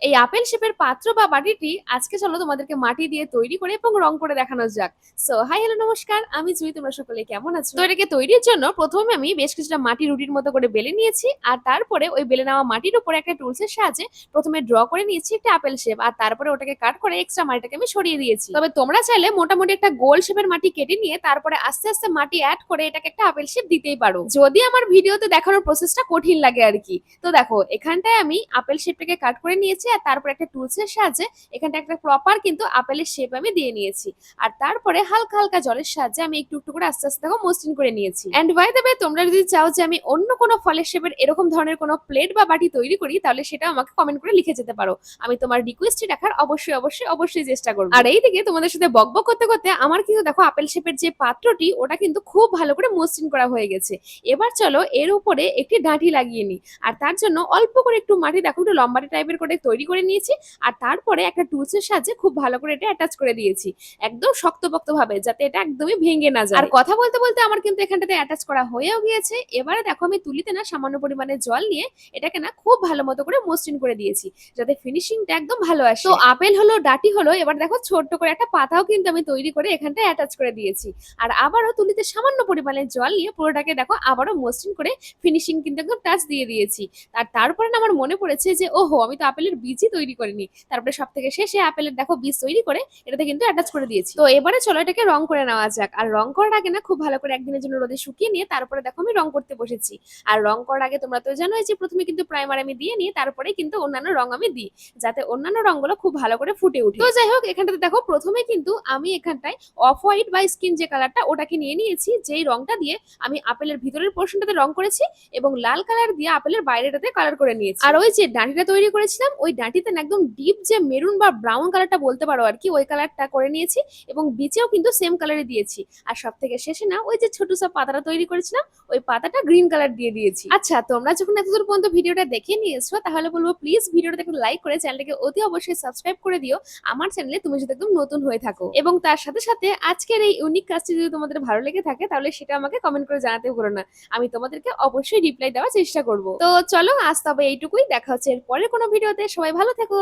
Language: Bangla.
এই আপেল শেপের পাত্র বা বাটিটি আজকে চলো তোমাদেরকে মাটি দিয়ে তৈরি করে এবং রং করে দেখানো যাক। সো হাই হ্যালো নমস্কার, আমি জুই। তোমরা সকলে কেমন আছো? তো এটাকে তৈরির জন্য প্রথমে আমি বেশ কিছুটা মাটি রুটির মতো করে বেলে নিয়েছি, আর তারপরে ওই বেলে নেওয়া মাটির উপরে একটা টুলসের সাহায্যে প্রথমে ড্র করে নিয়েছি একটা আপেল শেপ, আর তারপরে ওটাকে কাট করে এক্সট্রা মাটিটাকে আমি সরিয়ে দিয়েছি। তবে তোমরা চাইলে মোটামুটি একটা গোল শেপের মাটি কেটে নিয়ে তারপরে আস্তে আস্তে মাটি অ্যাড করে এটাকে একটা আপেল শেপ দিতেই পারো, যদি আমার ভিডিওতে দেখানোর প্রসেসটা কঠিন লাগে আর কি। তো দেখো, এখানটায় আমি আপেল শেপটাকে কাট করে নিয়েছি, আর তারপর একটা টুলসের সাহায্যে এখানটা একটা প্রপার কিন্তু আপেলের শেপ আমি দিয়ে নিয়েছি। আর তারপরে হালকা হালকা জলের সাহায্যে আমি একটু একটু করে আস্তে আস্তে দেখো মসৃণ করে নিয়েছি। এন্ড বাই দ্য ওয়ে, তোমরা যদি চাও যে আমি অন্য কোনো ফলের শেপের এরকম ধরনের কোনো প্লেট বা বাটি তৈরি করি, তাহলে সেটা আমাকে কমেন্ট করে লিখে যেতে পারো। আমি তোমার রিকোয়েস্টটি রাখার অবশ্যই অবশ্যই অবশ্যই চেষ্টা করবো। আর এইদিকে তোমাদের সাথে বকবক করতে করতে আমার কিন্তু দেখো আপেল শেপের যে পাত্রটি ওটা কিন্তু খুব ভালো করে মসৃণ করা হয়ে গেছে। এবার চলো এর উপরে একটি ডাঁটি লাগিয়ে নিই। আর তার জন্য অল্প করে একটু মাটি দেখো একটু লম্বাটে টাইপের করে তৈরি করে নিয়েছি, আর তারপরে একটা টুলসের সাহায্যে খুব ভালো করে এটা অ্যাটাচ করে দিয়েছি, একদম শক্তপোক্ত ভাবে, যাতে এটা একদমই ভেঙে না যায়। আর কথা বলতে বলতে আমার কিন্তু এখানটাতে অ্যাটাচ করা হয়েও গিয়েছে। এবারে দেখো আমি তুলিতে না সামান্য পরিমাণে জল নিয়ে এটাকে না খুব ভালো মতো করে মসৃণ করে দিয়েছি, যাতে ফিনিশিংটা একদম ভালো আসে। তো আপেল হলো, ডাটি হলো, এবার দেখো ছোট্ট করে একটা পাতাও কিন্তু আমি তৈরি করে এখানটায় অ্যাটাচ করে দিয়েছি। আর আবারও তুলিতে সামান্য পরিমাণে জল নিয়ে পুরোটাকে দেখো আবারও মসৃণ করে ফিনিশিং কিন্তু একদম টাচ দিয়ে দিয়েছি। আর তারপরে না আমার মনে পড়েছে যে ওহো, আমি তো আপেলের বীজই তৈরি করিনি। তারপরে সব থেকে শেষে আপেলের দেখো বীজ তৈরি করে এটাতে কিন্তু অ্যাটাচ করে দিয়েছি। তো এবারে চলো এটাকে রং করে নেওয়া যাক। আর রং করার আগে না খুব ভালো করে একদিনের জন্য রোদে শুকিয়ে নিয়ে তারপরে দেখো আমি রং করতে বসেছি। আর রং করার আগে তোমরা তো জানোই যে প্রথমে কিন্তু প্রাইমার আমি দিয়ে নিই, তারপরে কিন্তু অন্যান্য রং আমি দিই, যাতে অন্যান্য রংগুলো খুব ভালো করে ফুটে উঠে। তো যাই হোক, এখানটাতে দেখো প্রথমে কিন্তু আমি এখানটায় অফ হোয়াইট বা স্কিন যে কালারটা ওটাকে নিয়ে নিয়েছি, যেই রংটা দিয়ে আমি আপেলের ভিতরের পোর্শনটাতে রং করেছি এবং লাল কালার দিয়ে আপেলের বাইরেটাতে কালার করে নিয়েছি। আর ওই যে ডাঁটিটা তৈরি করেছিলাম ওই ডাঁটিতে না একদম ডিপ যে মেরুন বা ব্রাউন কালারটা বলতে পারো আর কি, ওই কালারটা করে নিয়েছি এবং বিচেও কিন্তু সেম কালারে দিয়েছি। আর সব থেকে শেষে না ওই যে ছোট সব পাতাটা তৈরি করেছিলাম ওই পাতাটা গ্রিন কালার দিয়ে দিয়েছি। আচ্ছা, তোমরা যখন এতদূর পর্যন্ত ভিডিওটা দেখে নিয়েছো, তাহলে বলবো প্লিজ ভিডিওটাকে একটু লাইক করে চ্যানেলটাকে অতি অবশ্যই সাবস্ক্রাইব করে দিও আমার চ্যানেলে, তুমি যদি একদম নতুন হয়ে থাকো। এবং তার সাথে সাথে আজকের এই ইউনিক কাজটি যদি তোমাদের ভালো লেগে থাকে, তাহলে সেটা আমাকে কমেন্ট করে জানাতে ভুলো না। আমি তোমাদেরকে অবশ্যই রিপ্লাই দেওয়ার চেষ্টা করব। তো চলো আজ তবে এইটুকুই, দেখা হচ্ছে এর পরের কোনো ভিডিওতে। সবাই ভালো থেকো।